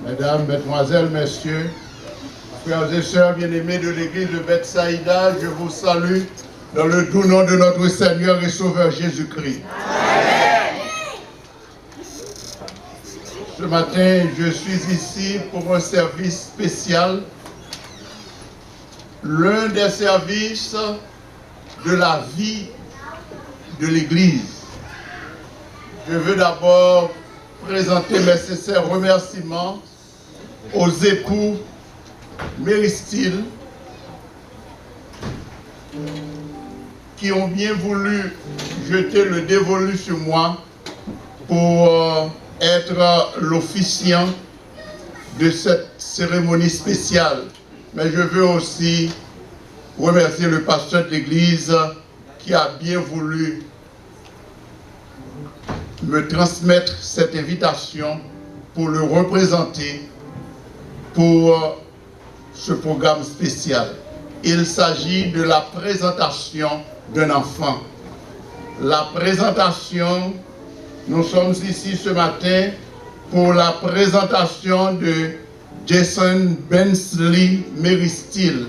Mesdames, Mesdemoiselles, Messieurs, frères et sœurs bien-aimés de l'église de Bethsaïda, je vous salue dans le doux nom de notre Seigneur et Sauveur Jésus-Christ. Ce matin, je suis ici pour un service spécial, l'un des services de la vie de l'église. Je veux d'abord présenter mes sincères remerciements aux époux Méristyle qui ont bien voulu jeter le dévolu sur moi pour être l'officiant de cette cérémonie spéciale. Mais je veux aussi remercier le pasteur de l'église qui a bien voulu me transmettre cette invitation pour le représenter pour ce programme spécial. Il s'agit de la présentation d'un enfant. La présentation, nous sommes ici ce matin pour la présentation de Jason Bensley Méristyle.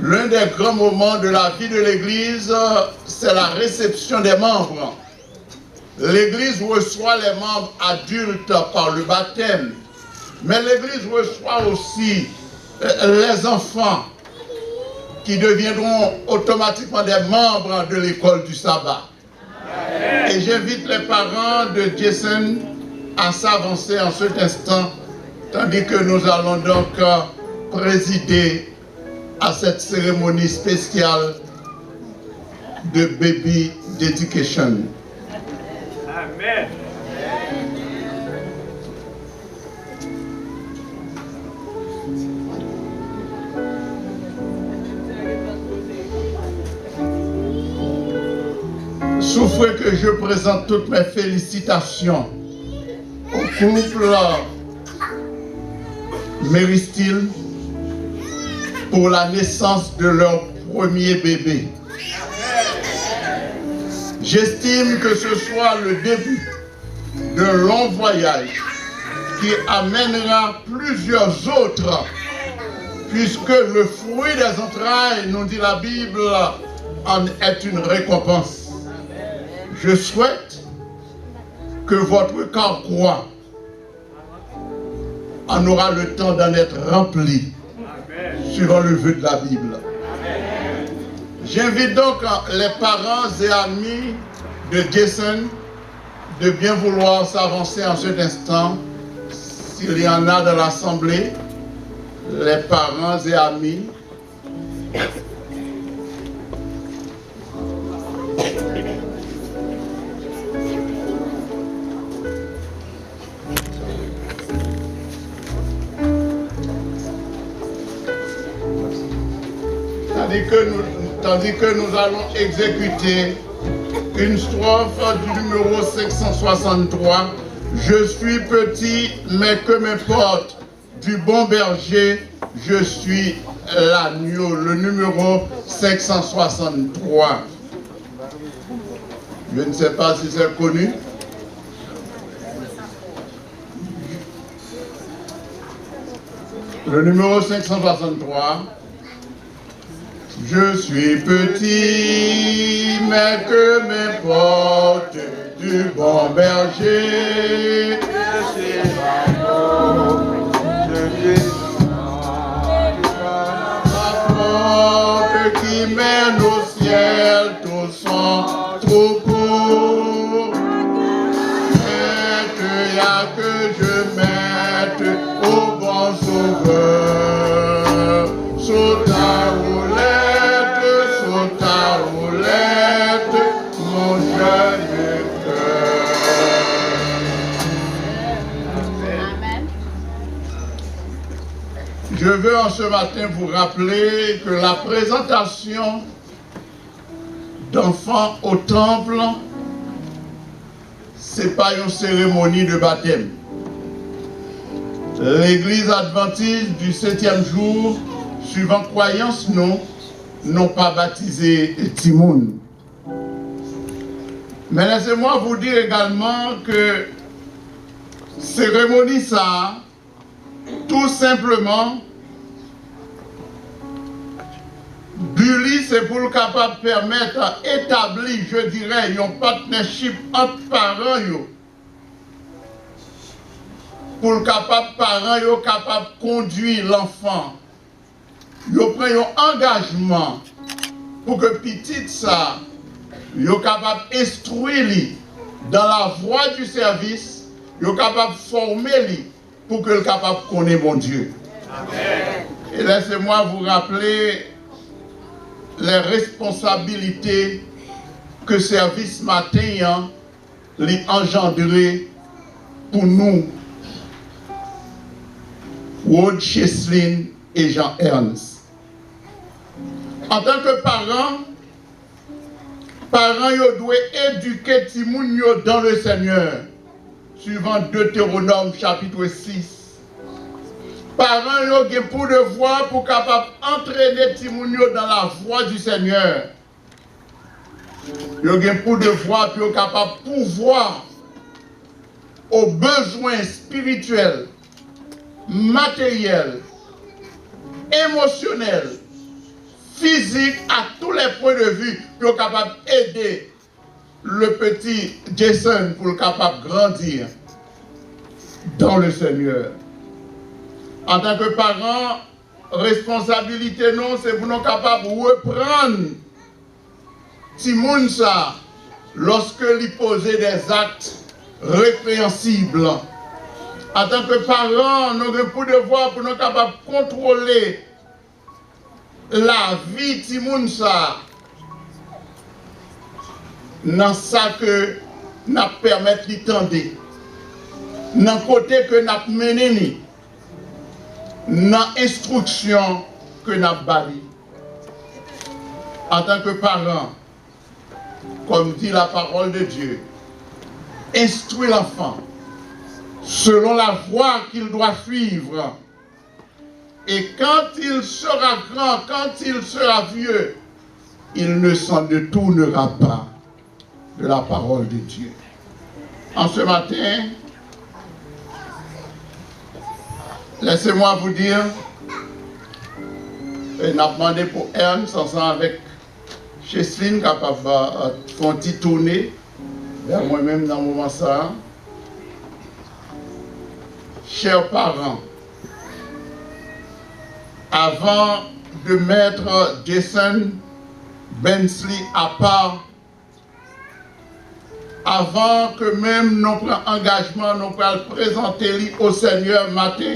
L'un des grands moments de la vie de l'Église, c'est la réception des membres. L'Église reçoit les membres adultes par le baptême, mais l'Église reçoit aussi les enfants qui deviendront automatiquement des membres de l'école du sabbat. Et j'invite les parents de Jason à s'avancer en cet instant, tandis que nous allons donc présider à cette cérémonie spéciale de Baby Dedication. Amen. Souffrez que je présente toutes mes félicitations au couple Méristyle pour la naissance de leur premier bébé. J'estime que ce soit le début d'un long voyage qui amènera plusieurs autres, puisque le fruit des entrailles, nous dit la Bible, en est une récompense. Je souhaite que votre carquois en aura le temps d'en être rempli suivant le vœu de la Bible. J'invite donc les parents et amis de Jason de bien vouloir s'avancer en cet instant. S'il y en a dans l'assemblée, les parents et amis. Tandis que nous allons exécuter une strophe du numéro 563. Je suis petit, mais que m'importe, du bon berger, je suis l'agneau. Le numéro 563. Je ne sais pas si c'est connu. Le numéro 563. Je suis petit, mais que m'importe, du bon berger. Je suis l'agneau, je suis la porte qui mène au ciel tout son troupeau. Mais qu'il y a que je mette au bon sauveur, sous ta roulette, mon jeune cœur. Amen. Je veux en ce matin vous rappeler que la présentation d'enfants au temple, c'est pas une cérémonie de baptême. L'église adventiste du 7e jour, suivant croyance, n'ont pas baptisé Timoun. Mais laissez-moi vous dire également que cérémonie ça, tout simplement, Bully, c'est pour le capable permettre d'établir, je dirais, un partnership entre parents, pour le capable parents, yo capable conduire l'enfant, yo prend un engagement pour que petit ça, yo capable instruire dans la voie du service, yo capable former pour que le capable connaisse mon Dieu. Amen. Et laissez-moi vous rappeler les responsabilités que service matin les engendré pour nous, Ward Cheslin et Jean-Ernst. En tant que parents doivent éduquer Timoun dans le Seigneur, suivant Deutéronome chapitre 6. Parents ont pour devoir pour capable entraîner Timoun dans la voie du Seigneur. Ils ont pour devoir pour capable pouvoir aux besoins spirituels, matériels, émotionnels, physiques, à tous les points de vue, pour capable aider le petit Jason pour le capable grandir dans le Seigneur. En tant que parents, responsabilité non, c'est pour nous capables de reprendre Timoun ça lorsque lui posait des actes répréhensibles. En tant que parents, nous avons pour devoir pour nous capables de contrôler la vie Timoun ça dans ça que nous permettons de tendre, dans le côté que nous menons, dans l'instruction que nous avons. En tant que parents, comme dit la parole de Dieu, instruis l'enfant selon la voie qu'il doit suivre. Et quand il sera grand, quand il sera vieux, il ne s'en détournera pas de la parole de Dieu. En ce matin, laissez-moi vous dire, et n'a demandé pour Ernst, ensemble avec Cheslin, capable de faire un petit tournée vers moi-même dans le moment ça. Chers parents, avant de mettre Jason Bensley à part, avant que même nous prenions engagement, nous allons présenter au Seigneur matin,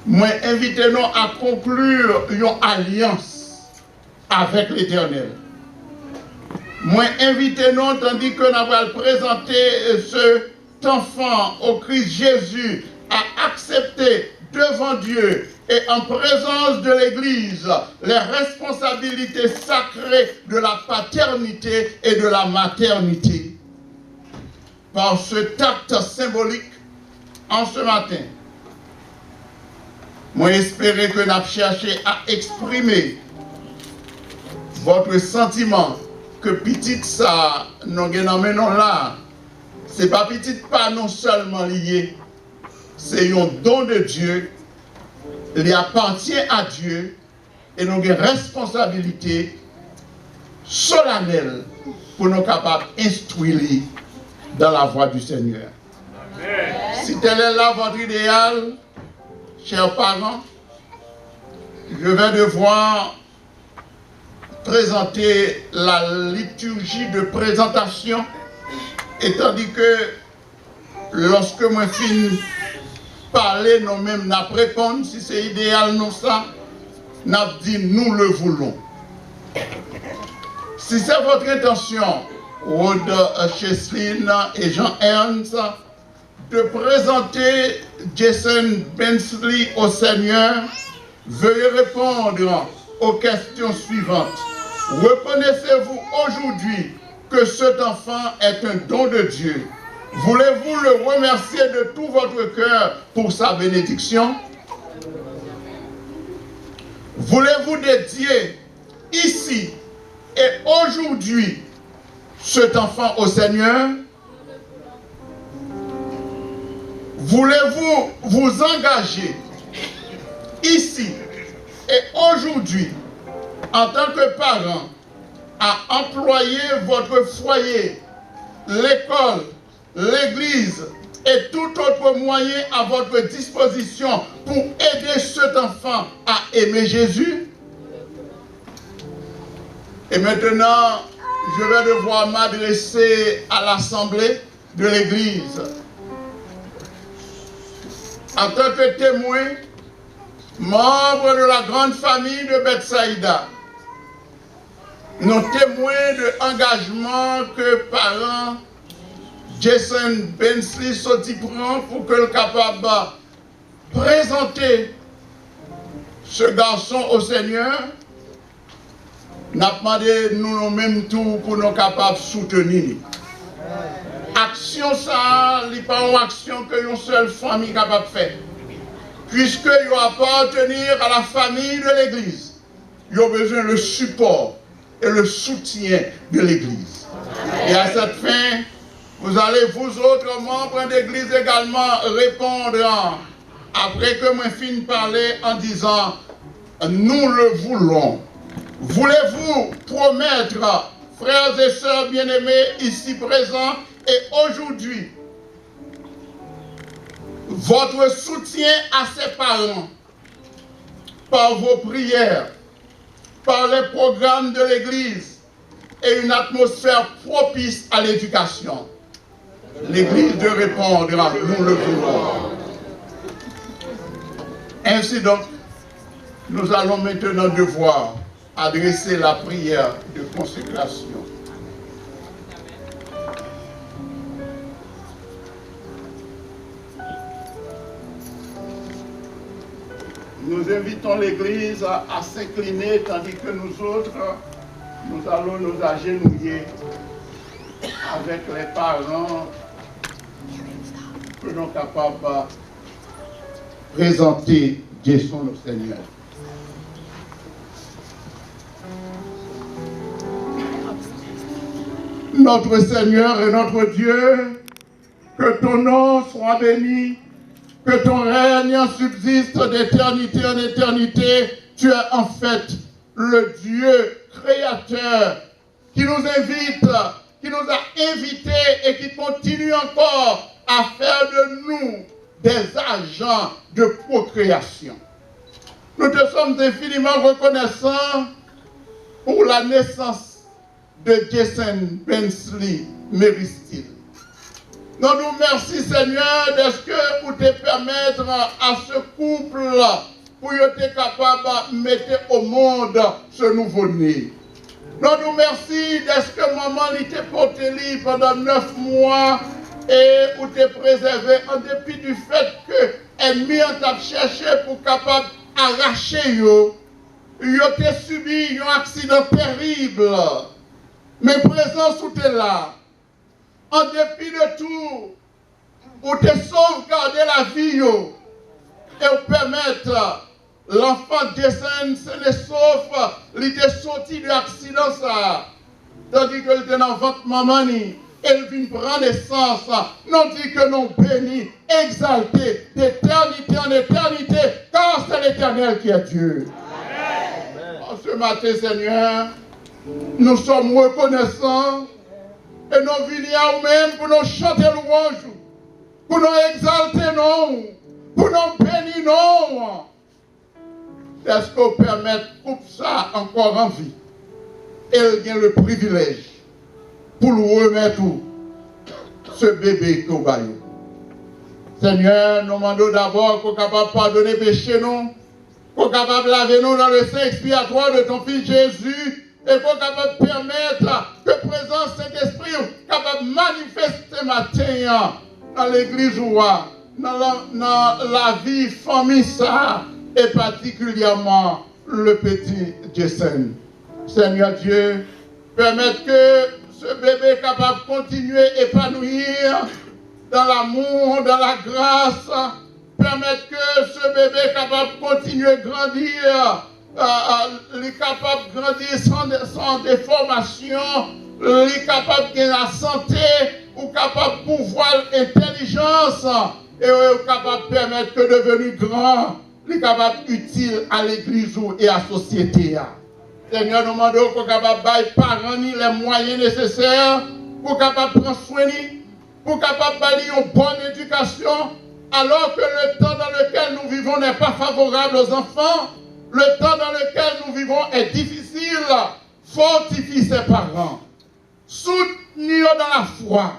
moi invitez-nous à conclure une alliance avec l'Éternel. Moi invitez-nous, tandis que nous allons présenter cet enfant au Christ Jésus à accepter devant Dieu et en présence de l'Église les responsabilités sacrées de la paternité et de la maternité. Par ce acte symbolique, en ce matin, moi espérer que nous avons cherché à exprimer votre sentiment que petit ça, nous avons là, ce n'est pas petit pas non seulement lié, c'est un don de Dieu. Il appartient à Dieu et nous avons une responsabilité solennelle pour nous capables d'instruire dans la voie du Seigneur. Amen. Si tel est là votre idéal, chers parents, je vais devoir présenter la liturgie de présentation, et tandis que lorsque moi finis parler, nous-mêmes, nous répondre, si c'est idéal, nous ça, nous dit nous le voulons. Si c'est votre intention, Rod Cheslin et Jean-Ernst, de présenter Jason Bensley au Seigneur, veuillez répondre aux questions suivantes. Reconnaissez-vous aujourd'hui que cet enfant est un don de Dieu? Voulez-vous le remercier de tout votre cœur pour sa bénédiction? Voulez-vous dédier ici et aujourd'hui cet enfant au Seigneur? Voulez-vous vous engager ici et aujourd'hui en tant que parent à employer votre foyer, l'école, l'église et tout autre moyen à votre disposition pour aider cet enfant à aimer Jésus? Et maintenant, je vais devoir m'adresser à l'assemblée de l'église. En tant que témoin, membre de la grande famille de Bethsaïda, nous témoins de l'engagement que parents Jason Bensley sorti prend pour que le capable de présenter ce garçon au Seigneur, n'a demandé nous-mêmes tout pour nous capables de soutenir. Action ça, n'est pas une action que une seule famille est capable de faire. Puisque ils appartenir à la famille de l'Église, ils ont besoin du support et le soutien de l'Église. Et à cette fin, vous allez, vous autres membres d'Église également, répondre après que moi fin parler en disant « Nous le voulons ». Voulez-vous promettre, frères et sœurs bien-aimés ici présents et aujourd'hui, votre soutien à ses parents par vos prières, par les programmes de l'Église et une atmosphère propice à l'éducation? L'Église de répondre, nous le voulons. Ainsi donc, nous allons maintenant devoir adresser la prière de consécration. Nous invitons l'Église à s'incliner tandis que nous autres, nous allons nous agenouiller avec les parents que nous sommes capables de présenter Jésus au Seigneur. Notre Seigneur et notre Dieu, que ton nom soit béni, que ton règne subsiste d'éternité en éternité. Tu es en fait le Dieu créateur qui nous invite, qui nous a invités et qui continue encore à faire de nous des agents de procréation. Nous te sommes infiniment reconnaissants pour la naissance de Jason Bensley Meristille. Nous nous remercions, Seigneur, d'être que pour te permettre à ce couple, pour être capable de mettre au monde ce nouveau-né. Nous nous remercions d'être que maman était portée pendant 9 mois et pour te préserver en dépit du fait que l'ennemi t'a cherché pour capable d'arracher yo. Yo te subi un accident terrible. Mais présence où tu es là, en dépit de tout, pour te sauvegarder la vie et permettre l'enfant Jason se sauf, il est sorti de l'accident ça, tandis qu'il était dans votre maman, elle vient prendre naissance, nous dit que nous bénis, exaltés d'éternité en éternité, car c'est l'Éternel qui est Dieu. Amen. Ce matin, Seigneur, nous sommes reconnaissants et nous venons à nous-mêmes pour nous chanter louange, pour nous exalter, non, pour nous bénir, non. Est-ce qu'on permet tout ça encore en vie? Elle a le privilège pour nous remettre ce bébé que nous avons. Seigneur, nous demandons d'abord qu'on soit capable de pardonner péché, nous, qu'on soit capable de laver nous dans le sang expiatoire de ton Fils Jésus. Et qu'on soit capable de permettre que la présence de Saint-Esprit soit capable de manifester matin dans l'église dans la vie famille ça, et particulièrement le petit Jason. Seigneur Dieu, permettre que ce bébé soit capable de continuer à épanouir dans l'amour, dans la grâce. Permettre que ce bébé soit capable de continuer à grandir. Il est capable de grandir sans déformation, il est capable de la santé, ou capable de pouvoir l'intelligence, et est capable de permettre que devenu grand, est capable utile à l'église et à la société. Seigneur, nous demandons qu'on soit capable de donner aux parents les moyens nécessaires pour capable de prendre soin, pour capable de donner une bonne éducation, alors que le temps dans lequel nous vivons n'est pas favorable aux enfants, le temps dans lequel nous vivons est difficile. Fortifie ses parents, soutenir dans la foi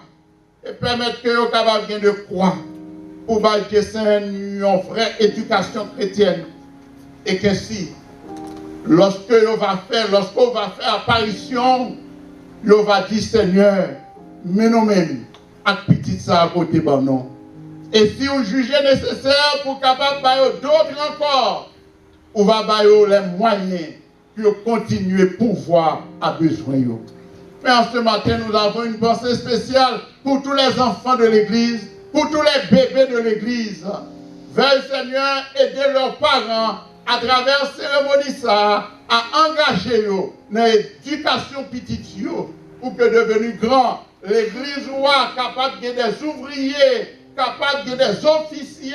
et permettre que soient capables de croire pour que une vraie éducation chrétienne et que si lorsqu'on va faire apparition, on va dire Seigneur, mais nous-mêmes, à petit ça à côté de nous. Et si vous jugez nécessaire pour capable de d'autres encore, on va donner les moyens pour continuer pouvoir à besoin. Mais en ce matin, nous avons une pensée spéciale pour tous les enfants de l'église, pour tous les bébés de l'église. Veuille Seigneur aider leurs parents à travers la cérémonie ça, à engager dans l'éducation petite pour que devenu grand, l'église soit capable de des ouvriers, capable de des officiers.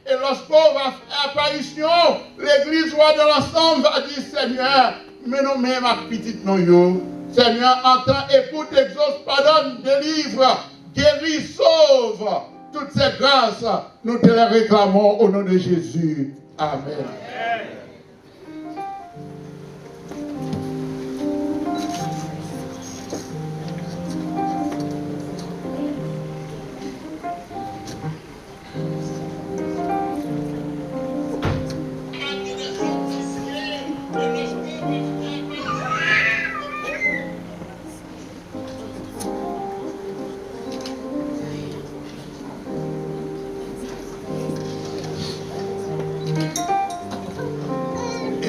Et lorsqu'on va faire apparition, l'église soit dans l'ensemble va dire Seigneur, mais nous-mêmes à petite nous. Seigneur, entends, écoute, exauce, pardonne, délivre, guéris, sauve. Toutes ces grâces, nous te les réclamons au nom de Jésus. Amen.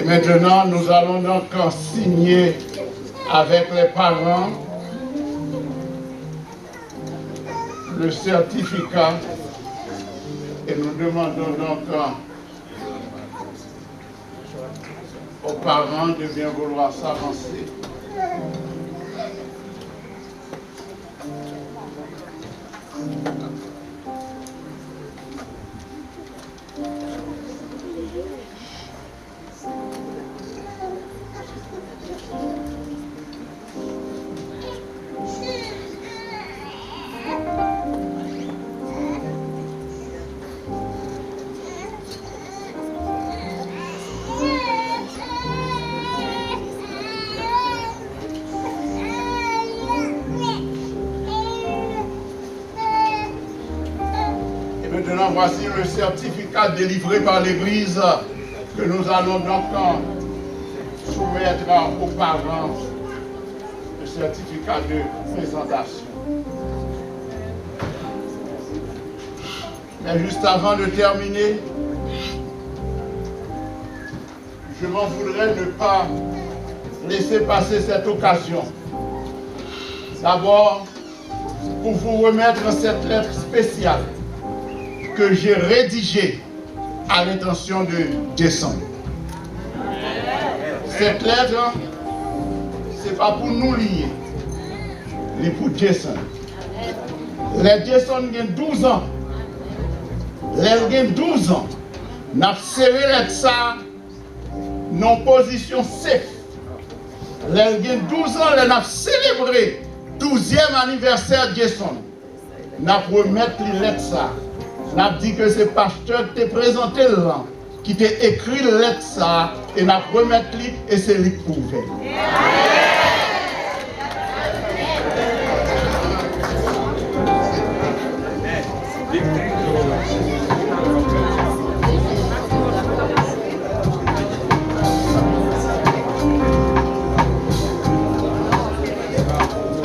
Maintenant, nous allons donc signer avec les parents le certificat et nous demandons donc aux parents de bien vouloir s'avancer. Maintenant, voici le certificat délivré par l'Église que nous allons donc soumettre aux parents. Le certificat de présentation. Mais juste avant de terminer, je m'en voudrais ne pas laisser passer cette occasion. D'abord, pour vous remettre cette lettre spéciale que j'ai rédigée à l'intention de Jason. Cette lettre, ce n'est pas pour nous lier, mais pour Jason. Les Jason ont 12 ans. Les 12 ans. Nous avons serré ça dans position safe. Les 12 ans, nous avons célébré le 12e anniversaire de Jason. Nous avons remis les lettres ça. Nous avons dit que c'est pasteur qui t'a présenté là, qui t'a écrit les lettres ça, et nous avons remis et c'est lui qui pouvait.